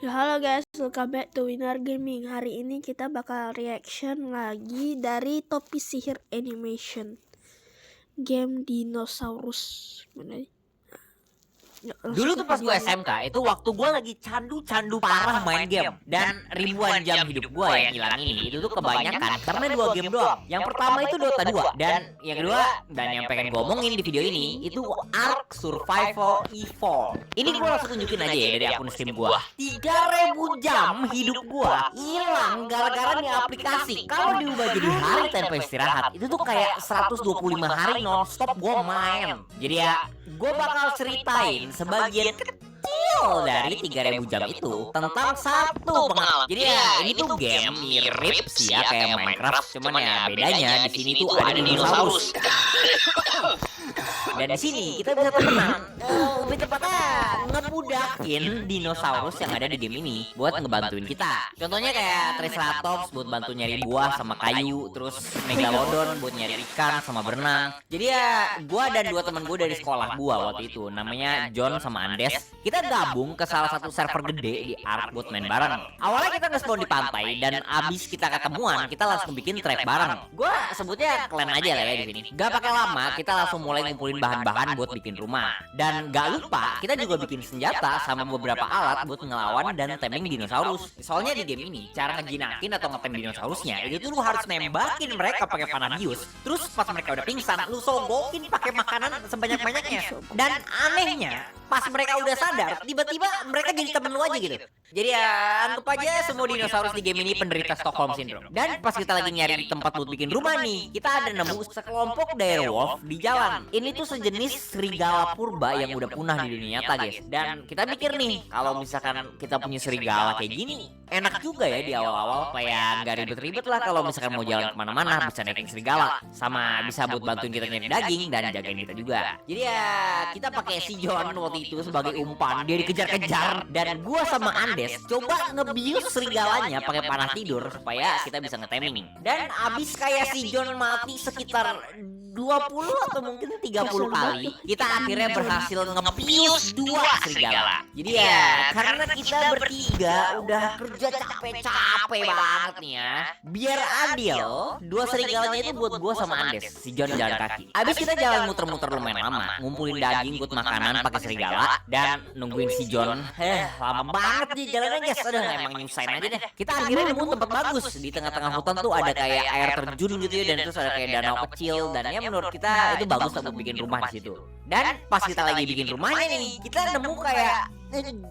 Ya, halo guys, welcome back to Winner Gaming. Hari ini kita bakal reaction lagi dari Topi Sihir Animation, game dinosaurus. Mana? Ya, Dulu tuh pas gue SMK, itu waktu gue lagi candu parah main game. Dan ribuan jam hidup gue yang hilang ini, itu tuh kebanyakan karena 2 game doang. Yang pertama itu Dota 2. Dan yang kedua, dan yang pengen gue omongin di video ini, itu Ark Survival Evolved. Ini gue langsung tunjukin aja ya dari akun Steam gue. 3000 jam hidup gue hilang gara-gara nih aplikasi. Kalau diubah jadi hari tanpa istirahat, itu tuh kayak 125 hari non-stop gue main. Jadi ya, gue bakal ceritain sebagian kecil dari 3000 jam itu tentang satu pengalaman. Jadi ya ini tuh game mirip sih ya kayak Minecraft, cuman ya bedanya di sini tuh ada dinosaurus. Dan di sini kita bisa temenan, lebih tepatnya ngebudakin dinosaurus yang ada di game ini buat ngebantuin kita. Contohnya kayak Triceratops buat bantu nyari buah sama kayu, terus Megalodon buat nyari ikan sama berenang. Jadi ya gua dan 2 teman gua dari sekolah gua waktu itu, namanya John sama Andes. Kita gabung ke salah satu server gede di Ark buat main bareng. Awalnya kita nge-spawn di pantai dan abis kita ketemuan, kita langsung bikin trap bareng. Gua sebutnya klan aja lah ya di sini. Gak pakai lama, kita langsung mulai ngumpulin bahan-bahan buat bikin rumah. Dan gak lupa, kita juga bikin senjata sama beberapa alat buat ngelawan dan taming dinosaurus. Soalnya di game ini, cara ngejinakin atau ngetem dinosaurusnya, itu tuh lu harus nembakin mereka pakai panah bius. Terus pas mereka udah pingsan, lu sogokin pakai makanan sebanyak-banyaknya. Dan anehnya, pas mereka udah sadar, tiba-tiba mereka jadi temen lu aja gitu. Jadi ya anggap aja semua dinosaurus di game ini penderita Stockholm Syndrome. Dan pas kita lagi nyari tempat buat bikin rumah nih, kita ada nemu sekelompok direwolf di jalan. Ini tuh sejenis serigala purba yang udah punah di dunia nyata guys. Dan kita mikir nih, kalau misalkan kita punya serigala kayak gini, enak juga ya di awal-awal, kayak nggak ribet-ribet lah kalau misalkan mau jalan kemana-mana bisa naikin serigala, sama bisa buat bantuin kita nyari daging dan jagain kita juga. Jadi ya kita pakai si John waktu itu sebagai umpan, dia dikejar-kejar dan gua sama Andes coba ngebius serigalanya pakai panah tidur supaya kita bisa ngeteming. Dan abis kayak si John mati sekitar 20 atau mungkin 30 kali, kita akhirnya berhasil ngebius 2 serigala. Jadi ya karena kita bertiga udah kerja capek-capek banget nih ya, biar adil 2 serigalanya itu buat gua sama Andes, si John jalan kaki. Abis kita jalan muter-muter lumayan lama, ngumpulin daging buat makanan pakai serigala dan nungguin si John. Lama banget nih jalannya guys, udah emang nyusahin aja deh. Kita akhirnya nemu tempat bagus di tengah-tengah hutan tuh, ada kayak air terjun gitu ya, dan terus ada kayak danau kecil, dan ya menurut kita itu bagus untuk bikin rumah di situ. Dan pas kita lagi bikin rumahnya nih, kita nemu kayak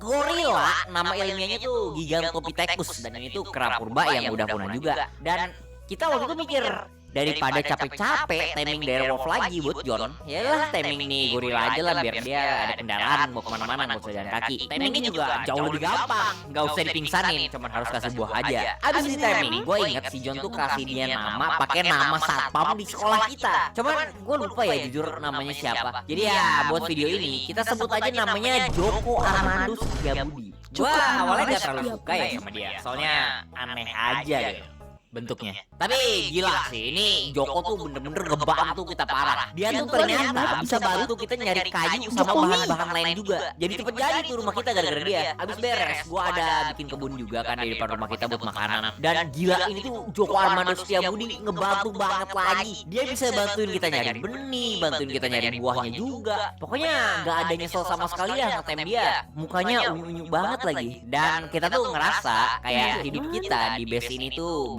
gorila, nama ilmiahnya tuh Gigantopithecus, dan ini tuh kera purba yang udah punah juga. Dan kita waktu itu mikir, daripada capek-capek taming direwolf lagi buat John, yalah taming nih gorila aja lah, biar dia ada kendaraan mau kemana-mana nggak usah jalan kaki. Tamingnya juga jauh lebih gampang, nggak usah dipingsanin, cuman harus kasih buah aja. Abis di taming, gue inget si John tuh kasih dia nama pakai nama satpam di sekolah kita. Cuman gue lupa ya jujur namanya siapa. Jadi ya buat video ini kita sebut aja namanya Joko Armando Setiabudi. Gue awalnya gak terlalu suka ya sama dia, soalnya aneh aja gitu bentuknya. Tapi gila sih, ini Joko tuh bener-bener ngebantu kita parah. Dia tuh ternyata bisa bantu kita nyari kayu sama bahan-bahan lain juga. Jadi cepet jadi tuh rumah kita gara-gara dia. Abis beres, gua ada bikin kebun juga kan di depan rumah kita buat makanan. Dan gila ini tuh Joko Armando Setiabudi ngebantu banget lagi. Dia bisa bantuin kita nyari benih, bantuin kita nyari buahnya juga. Pokoknya gak ada nyesel sama sekali ya ngetem dia. Mukanya unyu-unyu banget lagi. Dan kita tuh ngerasa kayak hidup kita di base ini tuh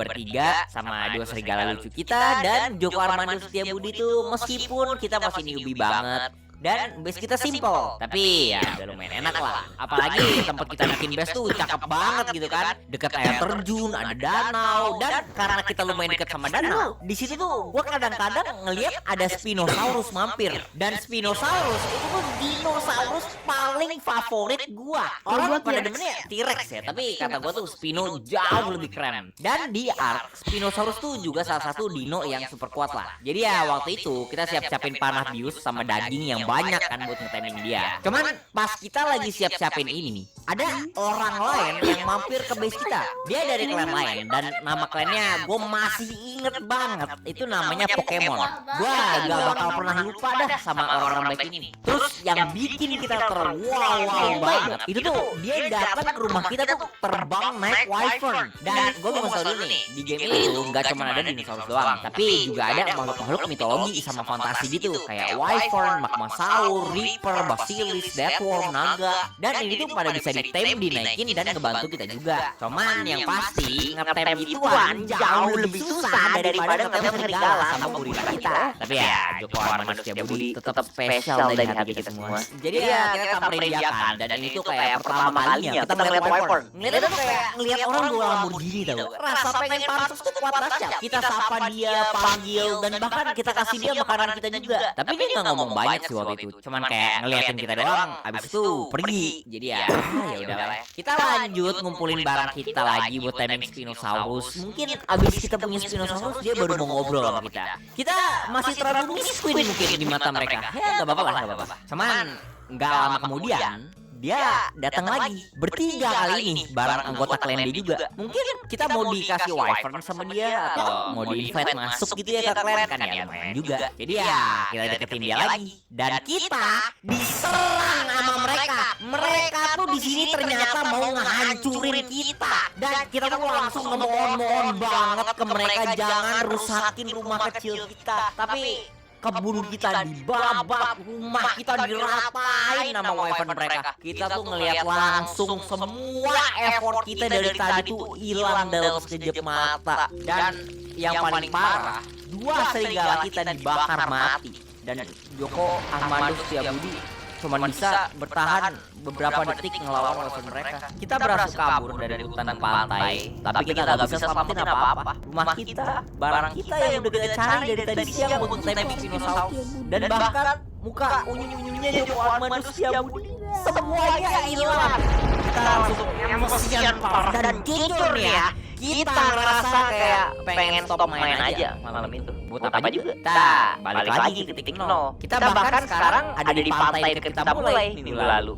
sama 2 serigala lucu kita dan Joko Armando Setiabudi tuh meskipun kita masih newbie banget dan base kita simple, tapi ya udah lumayan enak lah. Apalagi tempat kita bikin base tuh cakep banget gitu kan, dekat air terjun, ada danau, dan karena kita lumayan dekat sama danau, di situ tuh gua kadang-kadang ngelihat ada Spinosaurus mampir. Dan Spinosaurus itu tuh dinosaurus paling favorit gua. Orang pada demennya T-Rex ya, tapi kata gua tuh Spino jauh lebih keren. Dan di Ark, Spinosaurus tuh juga salah satu dino yang super kuat lah. Jadi ya waktu itu kita siap-siapin panah bius sama daging yang banyak kan buat ngeteming dia. Cuman pas kita lagi siap-siapin ini, ada orang lain yang mampir ke base kita. Dia dari klan lain dan nama klannya gue masih inget banget. Itu namanya Pokemon. Gue gak bakal pernah lupa dah sama orang-orang baik ini. Terus yang bikin kita terwow banget itu tuh dia datang ke rumah kita tuh terbang naik wyvern. Dan gue mau ngasih dulu nih, di game ini tuh gak cuma ada dinosaurus doang, tapi juga ada makhluk-makhluk mitologi sama fantasi gitu, kayak wyvern, magmasaur, reaper, basilis, deathworm, naga. Dan ini tuh pada bisa ditame, dinaikin dan ngebantu kita juga. Cuman yang pasti ngetem gituan jauh lebih susah daripada ngetem serigala sama gorila kita. Tapi ya Joko Arman manusia budi tetap spesial dari hati kita semua. Jadi ya kita samperin dia kan, dan ini tuh kayak pertama kalinya kita ngeliat wyvern. Ngeliatnya tuh kayak ngeliat orang bawa Lamborghini tau. Rasa pengen pantas tuh kuat dahsyat. Kita sapa dia, panggil, dan bahkan kita kasih dia makanan kita juga. Tapi dia nggak ngomong banyak sih waktu itu. Cuman kayak ngeliatin kita doang, abis itu pergi. Jadi ya ya udah lah. Kita lanjut ngumpulin barang kita lagi buat timing Spinosaurus. Mungkin abis kita punya Spinosaurus dia baru mau ngobrol sama kita. Kita masih terlalu miskin mungkin di mata mereka. Ya nggak apa-apa lah, nggak apa-apa. Cuman nggak lama kemudian dia datang lagi bertiga kali ini bareng anggota klan dia juga. Mungkin kita mau dikasih wyvern sama dia atau mau di invite masuk gitu ya ke klan kan, ya lumayan juga. Jadi ya kita deketin dia lagi dan kita diserang sama mereka. Mereka tuh di sini ternyata mau ngehancurin kita dan kita tuh langsung ngemohon-mohon banget ke mereka jangan rusakin rumah kecil kita. Tapi kebun kita dibabak, rumah kita diratain sama wyvern mereka. Kita tuh ngelihat langsung semua effort kita dari tadi tuh hilang dalam sekejap mata. Dan yang paling parah, dua serigala kita dibakar mati. Dan Joko Armando Setiabudi cuma bisa bertahan beberapa detik ngelawan wyvern mereka. Kita berhasil kabur dari hutan pantai, tapi kita gak bisa selamatin apa-apa. Rumah kita, barang kita yang udah kita cari dari tadi siang buat ngetembak Spinosaurus, dan bahkan muka unyu-unyunya Joko Armando Setiabudi semuanya hilang. Kita langsung emosian parah dan jujur ya, kita ngerasa kayak pengen stop main aja malam itu. Buat apa juga? Kita balik lagi ke titik nol. Kita bahkan sekarang ada di pantai dekat kita mulai minggu lalu.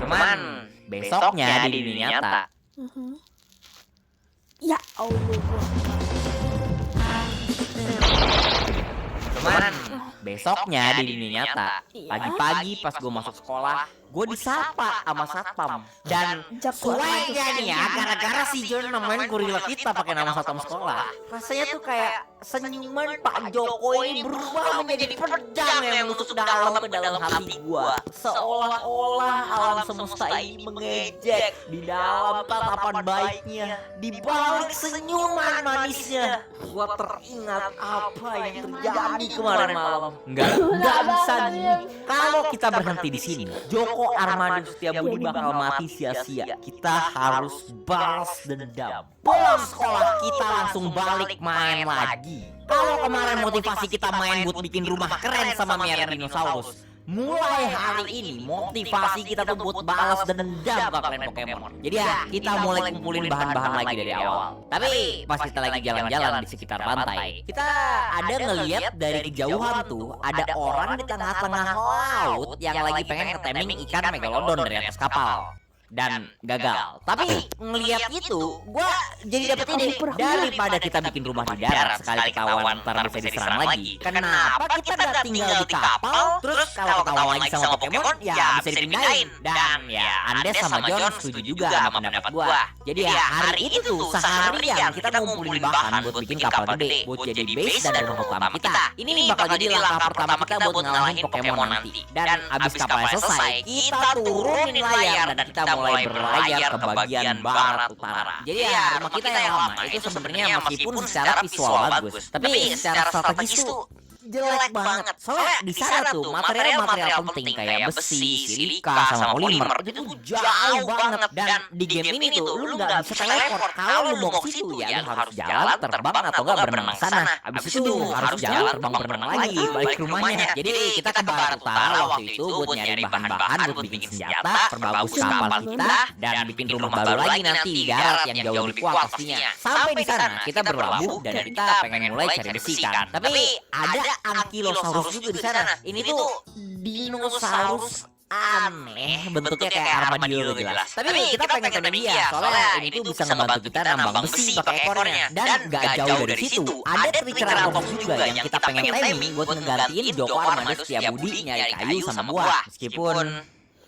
Cuman besoknya di dunia nyata. Ya Allah. Cuman besoknya di dunia nyata, pagi-pagi pas gue masuk sekolah, gue disapa sama satpam. Dan swagnya nih ya, gara-gara si John namain gorila kita pakai nama satpam sekolah, rasanya tuh kayak senyuman Pak Joko ini berubah menjadi pedang yang menusuk dalam ke dalam hati gue. Seolah-olah alam semesta ini mengejek di dalam tatapan baiknya, di balik senyuman manisnya. Gue teringat apa yang terjadi kemarin malam. Nggak bisa gini. Kalau kita berhenti di sini, Joko Armando Setiabudi bakal mati sia-sia. Kita harus balas dendam. Pulang sekolah kita langsung balik main lagi. Kalau kemarin motivasi kita main buat bikin rumah keren sama merah dinosaurus, mulai hari ini motivasi kita tuh buat balas dendam ke klan Pokemon. Jadi ya kita mulai kumpulin bahan-bahan lagi dari awal. Tapi pas kita lagi jalan-jalan di sekitar pantai, kita ada ngeliat dari kejauhan tuh ada orang di tengah-tengah laut yang lagi pengen ngeteming ikan megalodon dari atas kapal. Dan gagal. Tapi ngelihat itu, gua jadi dapet ide. Daripada kita bikin rumah di darat sekali ketahuan ntar bisa diserang lagi, kenapa kita nggak tinggal di kapal? Terus kalau ketahuan lagi sama Pokemon, ya bisa dipindahin. Dan ya Andes sama John setuju juga sama pendapat gua. Jadi ya hari itu tuh seharian kita ngumpulin bahan buat bikin kapal gede, buat jadi base dan rumah utama kita. Ini bakal jadi langkah pertama kita buat ngalahin Pokemon nanti. Dan abis kapalnya selesai, kita turunin layar dan kita mulai berlayar ke bagian barat utara. Jadi ya rumah kita yang lama itu sebenarnya meskipun secara visual bagus, tapi secara strategis tuh jelek banget. Soalnya di sana tuh material-material penting kayak besi, silika, sama polimer itu jauh banget. Dan di game ini tuh lu nggak bisa teleport. Kalau lu mau ke situ ya lu harus jalan, terbang atau nggak berenang ke sana. Abis itu harus jalan, terbang, berenang lagi balik ke rumahnya. Jadi kita ke barat utara waktu itu buat nyari bahan-bahan buat bikin senjata, perbagus kapal kita, dan bikin rumah baru lagi nanti di darat yang jauh lebih kuat pastinya. Sampai di sana kita berlabuh dan kita pengen mulai cari besi kan. Tapi ada Ankylosaurus juga di sana. Ini tuh dinosaurus aneh, bentuknya kayak armadillo jelas. Tapi kita pengen temen dia, soalnya ini tuh bisa ngebantu kita nambang besi pakai ekornya. Dan gak jauh dari situ ada Triceratops juga yang kita pengen taming buat ngegantiin Joko Armando Setiabudi nyari kayu sama buah. Meskipun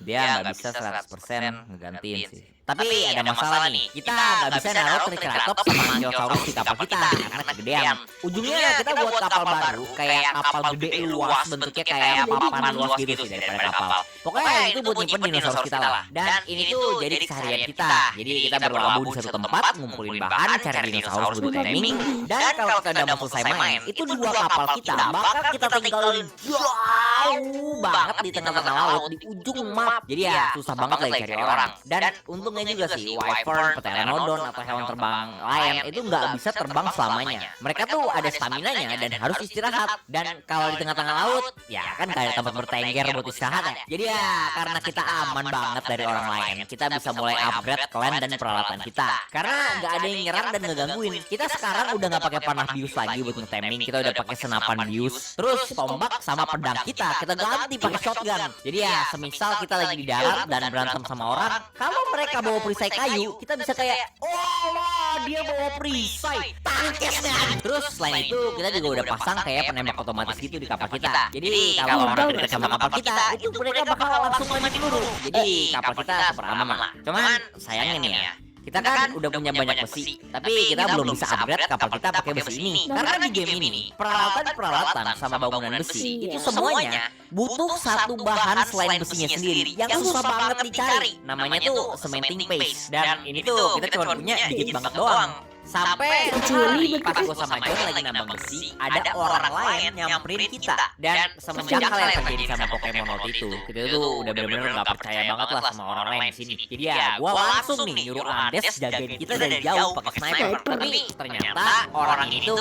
dia nggak bisa 100% ngegantiin sih. Tapi ada masalah nih, kita nggak bisa naruh Triceratops sama Ankylosaurus di kapal kita karena kegedean. Ujungnya kita buat kapal baru kayak kapal gede luas, bentuknya kayak papan luas gitu sih daripada kapal. Pokoknya itu buat nyimpen dinosaurus kita lah. Dan ini tuh jadi keseharian kita. Jadi kita berlabuh di satu tempat, ngumpulin bahan, cari dinosaurus buat timing. Dan kalau kita udah mau selesai main, itu dua kapal kita bakal kita tinggalin jauh banget di tengah-tengah laut, di ujung map. Jadi ya susah banget lagi cari orang. Dan untungnya juga sih wyvern, pteranodon atau hewan terbang lain itu nggak bisa terbang selamanya. Mereka tuh ada staminanya dan harus istirahat. Dan kalau di tengah-tengah laut, ya kan gak ada tempat bertengger buat istirahat ya. Jadi ya karena kita aman banget dari orang lain, kita bisa mulai upgrade klan dan peralatan kita. Karena nggak ada yang nyerang dan ngegangguin. Kita sekarang udah nggak pakai panah bius lagi buat nge-taming, kita udah pakai senapan bius. Terus tombak sama pedang kita ganti pakai shotgun. Jadi ya semisal kita lagi di darat dan berantem sama orang, kalau mereka bawa perisai kayu, kita bisa kayak, oh lah dia bawa perisai, tangkesnya. Terus selain itu kita juga udah pasang kayak penembak otomatis gitu di kapal kita. Jadi kalau orang dekat sama kapal kita, itu mereka bakal langsung main peluru. Jadi kapal kita super aman lah. Cuman sayangnya nih ya, kita kan udah punya banyak besi, tapi kita belum bisa upgrade kapal kita pakai besi ini. Karena di game ini, peralatan sama bangunan besi itu semuanya butuh satu bahan selain besinya sendiri yang susah banget dicari. Namanya tuh cementing paste. Dan ini tuh kita cuma punya dikit banget doang. Sampai kecuali pas gue sama John lagi nambang besi, ada orang lain nyamperin kita. Dan semenjak hal yang terjadi sama Pokemon waktu itu, kita tuh udah bener-bener gak percaya banget lah sama orang lain di sini. Jadi ya gue langsung nih nyuruh Andes jagain kita dari jauh pakai sniper. Tapi ternyata orang itu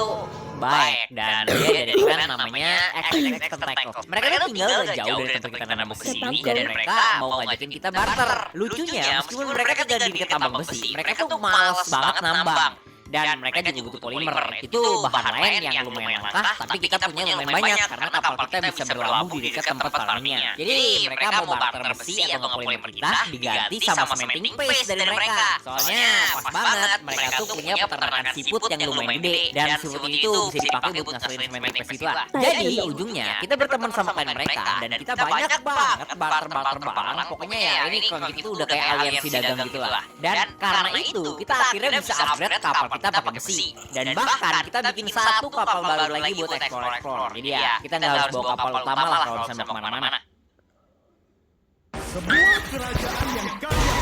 baik dan dia dari clan namanya XX Tentacles. Mereka tuh tinggal gak jauh dari tempat kita nanam besi ini dan mereka mau ngajakin kita barter. Lucunya meskipun mereka tinggal di dekat tambang besi, mereka tuh males banget nambang. Dan mereka juga butuh polimer. Itu bahan lain yang lumayan langka, tapi kita punya lumayan banyak karena kapal kita bisa berlabuh di dekat tempat farmingnya. Jadi mereka mau barter besi atau polimer kita diganti sama cementing paste dari mereka. Soalnya pas banget mereka tuh punya peternakan siput yang lumayan gede dan siput itu bisa dipakai buat ngasilin cementing paste itu lah. Jadi ujungnya kita berteman sama klien mereka dan kita banyak banget barter. Pokoknya ya ini kalau gitu udah kayak aliansi dagang gitu lah. Dan karena itu kita akhirnya bisa upgrade kapal kita pakai besi. Dan bahkan kita bikin satu kapal baru lagi buat explore. Jadi ya kita nggak harus bawa kapal utama lah kalau bisa mau kemana-mana. Sebuah kerajaan yang kaya.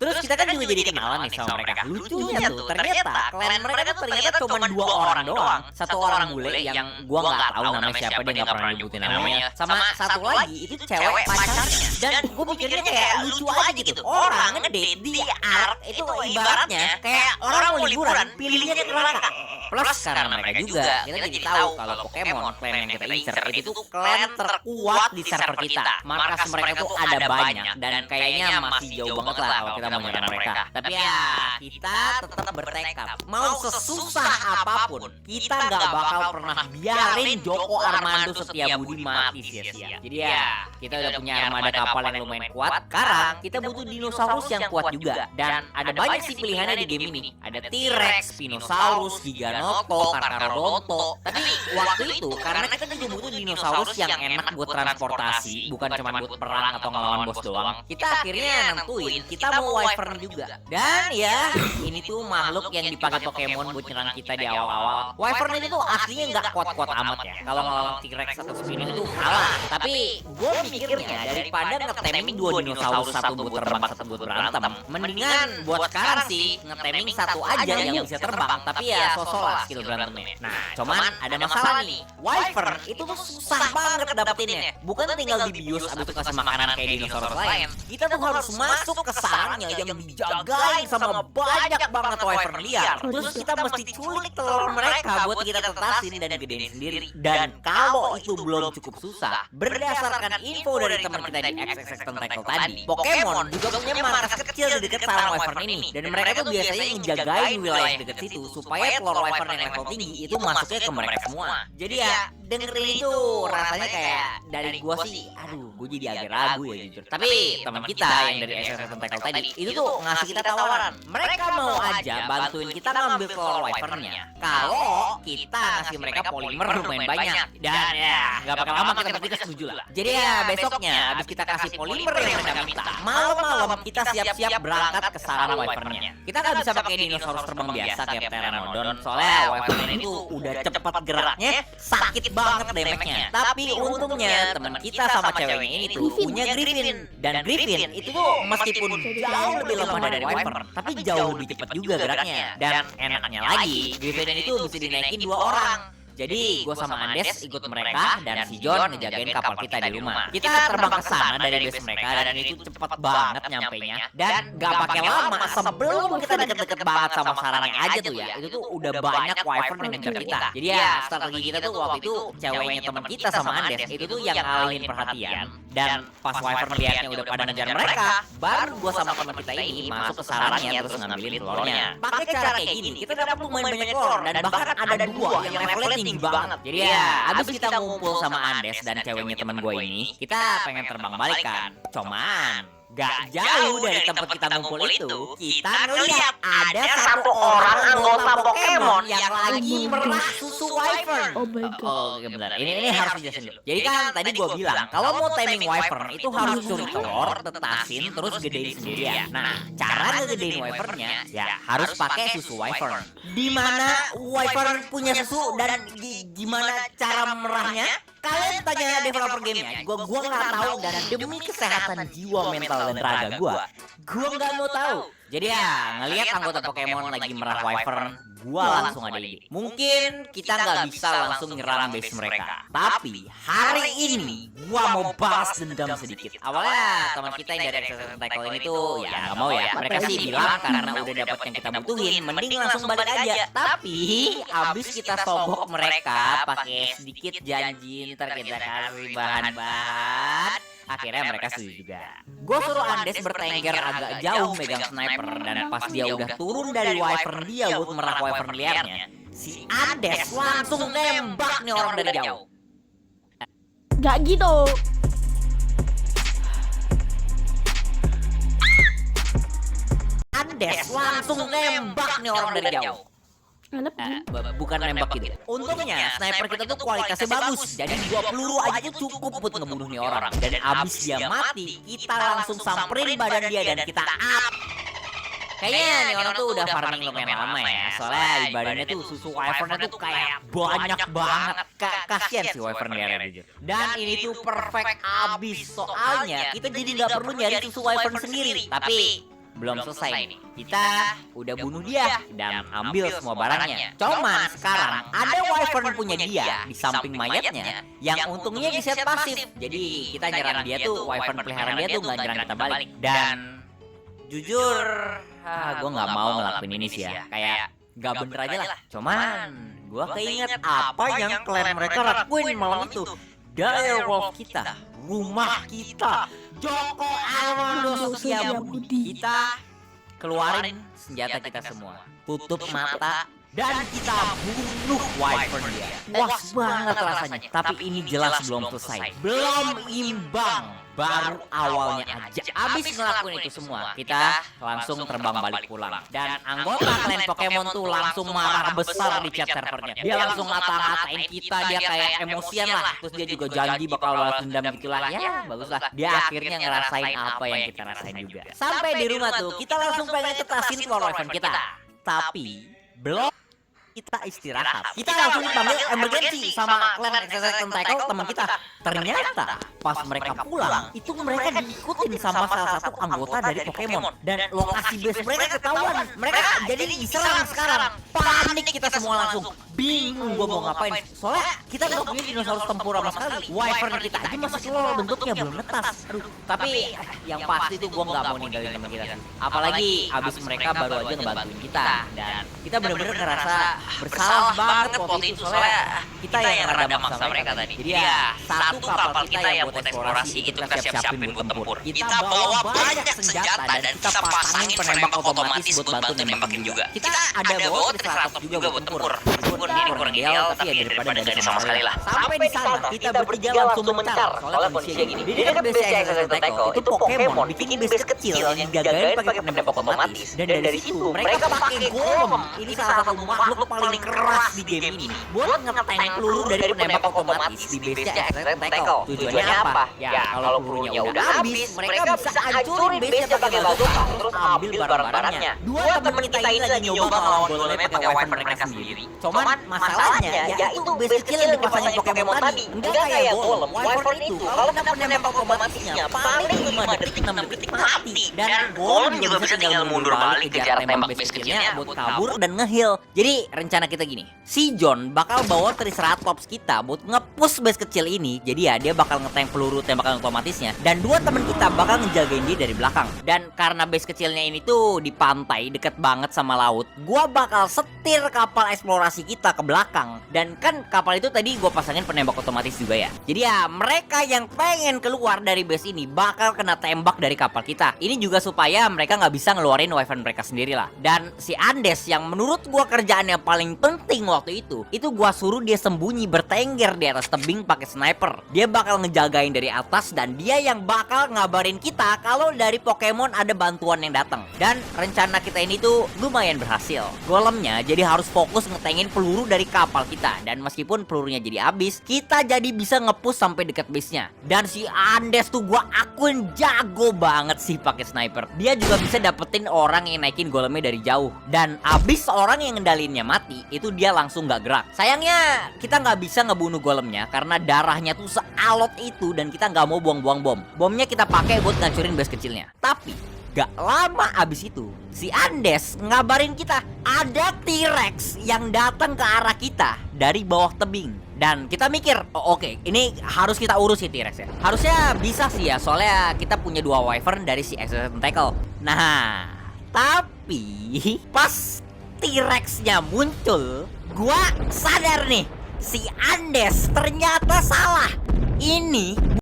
Terus kita kan juga jadi kenalan nih sama mereka. Lucunya tuh ternyata klan mereka tuh ternyata cuma 2 orang doang. Satu orang bule yang gua nggak tahu namanya siapa, dia nggak pernah nyebutin namanya. Sama satu lagi itu cewek pacarnya. Dan gua mikirnya kayak lucu aja gitu. Orang ngedate di Ark itu ibaratnya kayak orang mau liburan pilihnya ke neraka. Plus karena mereka juga kita jadi tahu kalau Pokemon clan yang kita incer itu tuh clan terkuat di server kita. Markas mereka tuh ada banyak dan kayaknya masih jauh banget lah kalau kita mau nyerang mereka. Tapi ya kita tetap bertekad. Mau sesusah apapun, kita nggak bakal pernah biarin Joko Armando Setiabudi mati sia-sia. Jadi ya kita udah punya armada kapal yang lumayan kuat. Sekarang kita butuh dinosaurus yang kuat juga. Dan ada banyak sih pilihannya di game ini. Ada T-Rex, Spinosaurus, Giganoto, Carcharodonto. Tapi waktu itu karena kita juga butuh dinosaurus yang enak buat transportasi, bukan cuma buat perang atau ngelawan bos doang. Kita akhirnya nentuin kita mau wyvern juga. Dan ya ini tuh makhluk yang dipakai Pokemon buat nyerang kita di awal-awal. Wyvern ini tuh aslinya nggak kuat-kuat amat ya. Kalau ngelawan T-Rex atau Spino itu kalah. Tapi gue mikirnya daripada ngeteming 2 dinosaurus, satu buat terbang, satu buat berantem, mendingan buat sekarang sih ngeteming satu aja yang bisa terbang. Tapi ya sosok lah skill berantemnya. Nah cuman ada masalah nih. Wyvern itu tuh susah banget dapetinnya. Bukan tinggal dibius abis itu kasih makanan kayak dinosaurus lain. Kita tuh harus masuk ke sarangnya yang dijagain sama banyak banget wyvern liar. Terus kita mesti culik telur mereka buat kita tetasin dan gedein sendiri. Dan kalau itu belum cukup susah, berdasarkan info dari teman kita di XX Tentacle tadi, Pokemon juga punya markas kecil di dekat sarang wyvern ini. Dan mereka tuh biasanya ngejagain wilayah dekat situ supaya telur wyvern yang level tinggi itu masuknya ke mereka semua. Jadi ya dengerin itu rasanya kayak dari gua sih, aduh, gua jadi agak ragu ya jujur. Tapi teman kita yang dari SSS Tentacle tadi itu tuh ngasih kita tawaran. Mereka mau aja bantuin kita ngambil telur wyvernnya. Kalau kita ngasih mereka polimer lumayan banyak. Dan ya, nggak bakal lama kita bertiga setuju lah. Jadi ya besoknya, abis kita kasih polimer yang mereka minta, malam-malam kita siap-siap berangkat ke sarana wyvernnya. Kita nggak bisa pakai dinosaurus terbang biasa kayak Pteranodon, soalnya wyvern itu udah cepat geraknya, sakit banget damage-nya. Tapi untungnya teman kita sama ceweknya ini tuh punya Griffin. Dan Griffin itu tuh meskipun jauh lebih lemah dari wyvern, tapi jauh lebih cepat juga geraknya. Dan enaknya lagi, Griffin itu bisa dinaikin 2 orang. Jadi gue sama Andes ikut mereka dan si John ngejagain kapal kita di rumah. Kita terbang ke sana dari base mereka dan itu cepet banget nyampenya. Dan gak pakai lama sebelum kita deket-deket banget sama sarangnya aja tuh ya. Itu tuh udah banyak wyvern yang ngejar kita. Jadi ya strategi kita tuh waktu itu ceweknya teman kita sama Andes itu tuh yang ngalihin perhatian. Dan pas wyvern liatnya udah pada ngejar mereka, baru gue sama teman kita ini masuk ke sarangnya terus ngambilin telurnya. Pakai cara kayak gini kita dapat lumayan banyak telur dan bahkan ada 2 yang levelnya tinggi banget. Jadi ya, abis kita ngumpul sama Andes dan ceweknya teman gue ini, kita pengen terbang balik kan. Cuman gak jauh dari tempat kita ngumpul itu, kita ngeliat ada satu orang anggota Pokemon yang lagi merah susu wyvern. Oh my god. Oh, ya benar. Ini harus dijelasin dulu. Jadi kan tadi gue bilang kalau mau taming wyvern itu harus curi telur, tetasin, terus gedein sendirian. Nah, cara ngegedein wyvernnya ya harus pakai susu wyvern. Dimana wyvern punya susu dan gimana cara merahnya? Kalian tanya developer gamenya, gua nggak tahu dan demi kesehatan jiwa, mental dan raga gua nggak mau tahu. Jadi ya ngelihat anggota Pokemon lagi merah wyvern, gua langsung ada ide. Mungkin kita nggak bisa langsung nyerang base mereka, tapi hari ini gua mau balas dendam sedikit. Awalnya teman kita yang dari SSS Tentacle ini tuh ya nggak mau ya. Mereka sih bilang karena udah dapat yang kita butuhin, mending langsung balik aja. Tapi abis kita sogok mereka pakai sedikit janji ntar kita kasih bahan-bahan, akhirnya mereka setuju juga. Gue suruh Andes bertengger agak jauh megang sniper dan pas dia udah turun dari wyvern dia buat merah wyvern liarnya, si Andes langsung nembak nih orang dari jauh. Gak gitu. Andes langsung nembak nih orang dari jauh. Kenapa? Bukan nembak gitu. Untungnya sniper kita tuh kualitasnya bagus. Jadi 2 peluru aja tuh cukup buat ngebunuh nih orang. Dan abis dia mati, kita langsung samperin badan dia dan kita up. Kayaknya nih orang tuh udah farming lumayan lama ya. Soalnya di badannya tuh susu wyvernnya tuh kayak banyak banget. Kasian sih wyvern liarnya jujur. Dan ini tuh perfect abis. Soalnya kita jadi nggak perlu nyari susu wyvern sendiri. Tapi belum selesai nih. Kita udah bunuh dia dan ambil semua barangnya. Cuman sekarang ada wyvern punya dia di samping mayatnya yang untungnya di set pasif. Jadi kita nyerang dia tuh, wyvern peliharaan dia tuh nggak nyerang kita balik. Dan jujur, gue nggak mau ngelakuin ini sih ya. Kayak nggak bener aja lah. Cuman gue keinget apa yang klan mereka lakuin malam itu. Direwolf kita, rumah kita, Joko Almondo Setiabudi. Kita keluarin senjata kita semua, tutup mata, dan kita bunuh wyvern dia. Puas banget rasanya. Tapi ini jelas belum selesai, belum imbang. Baru awalnya aja. Abis ngelakuin itu semua, kita langsung terbang balik pulang. Dan anggota klan Pokemon tuh langsung marah besar di chat servernya. Dia langsung ngata-ngatain kita, dia kayak emosian lah. Terus dia juga janji bakal balas dendam gitulah. Ya bagus lah. Dia akhirnya ngerasain apa yang kita rasain juga. Sampai di rumah tuh, kita langsung pengen tetasin telur wyvern kita. Tapi belum kita istirahat, kita langsung dipanggil emergency sama klan SSS Tentacle teman kita. Ternyata pas mereka pulang itu mereka diikutin sama salah satu anggota dari Pokemon dan lokasi base mereka ketahuan. Mereka jadi diserang sekarang. Panik kita semua langsung. Bingung gua mau ngapain. Soalnya kita nggak punya dinosaurus tempur sama sekali. Wyvern kita aja masih telur, bentuknya belum netas. Aduh, tapi yang pasti itu gua nggak mau ninggalin teman kita. Apalagi abis mereka baru aja ngebantuin kita dan kita bener-bener ngerasa bersalah banget waktu itu soalnya kita yang rada maksa mereka tadi. Jadi ya, satu kapal kita yang buat eksplorasi itu kita siap-siapin buat tempur. Kita bawa banyak senjata dan kita pasangin penembak otomatis buat bantu nembakin juga. Kita ada bawa Triceratops juga buat tempur. Meskipun ini kurang ideal, tapi ya daripada gak ada sama sekali lah. Sampai di sana kita bertiga langsung mencar soalnya kondisinya gini. Di dekat base Exercise Tentacle itu Pokemon bikin base kecil yang digagain pakai penembak otomatis. Dan dari situ mereka pakai Golem. Ini salah satu makhluk paling keras di game ini buat ngetank peluru dari penembak otomatis di base Exercise Tentacle. Tujuannya apa? Ya kalau pelurunya udah habis, mereka bisa hancurin base-nya pakai bazooka terus ambil barang-barangnya. Dua temen kita ini lagi nyoba ngelawan Golemnya pakai wifi mereka sendiri. Cuman masalahnya ya itu base kecil yang dipasangin Pokemon tadi enggak kayak Golem. Wifi itu kalau kena penembak otomatisnya paling 5 detik 6 detik mati. Dan Golem juga bisa tinggal mundur balik kejar tembak base kecilnya buat kabur dan nge-heal. Jadi rencana kita gini, si John bakal bawa Triceratops kita buat nge-push base kecil ini. Jadi ya dia bakal ngetank peluru tembakan otomatisnya. Dan dua temen kita bakal ngejagain dia dari belakang. Dan karena base kecilnya ini tuh di pantai deket banget sama laut, gua bakal setir kapal eksplorasi kita ke belakang. Dan kan kapal itu tadi gua pasangin penembak otomatis juga ya. Jadi ya mereka yang pengen keluar dari base ini bakal kena tembak dari kapal kita. Ini juga supaya mereka nggak bisa ngeluarin weapon mereka sendiri lah. Dan si Andes yang menurut gua kerjaan yang paling penting waktu itu gua suruh dia sembunyi bertengger di atas tebing pakai sniper. Dia bakal ngejagain dari atas dan dia yang bakal ngabarin kita kalau dari Pokemon ada bantuan yang datang. Dan rencana kita ini tuh lumayan berhasil. Golemnya jadi harus fokus ngetengin peluru dari kapal kita. Dan meskipun pelurunya jadi habis, kita jadi bisa nge-push sampai dekat base-nya. Dan si Andes tuh gua akuin jago banget sih pakai sniper. Dia juga bisa dapetin orang yang naikin Golemnya dari jauh. Dan abis orang yang ngendalinnya mati, itu dia langsung gak gerak. Sayangnya kita nggak bisa ngebunuh Golemnya karena darahnya tuh sealot itu dan kita nggak mau buang-buang bom. Bomnya kita pakai buat ngancurin base kecilnya. Tapi gak lama abis itu si Andes ngabarin kita ada T-Rex yang datang ke arah kita dari bawah tebing. Dan kita mikir, oh, oke, ini harus kita urus si T-Rex ya. Harusnya bisa sih ya, soalnya kita punya 2 wyvern dari si Exercise Tentacle. Nah, tapi pas T-Rex-nya muncul, gua sadar nih, si Andes ternyata salah. Ini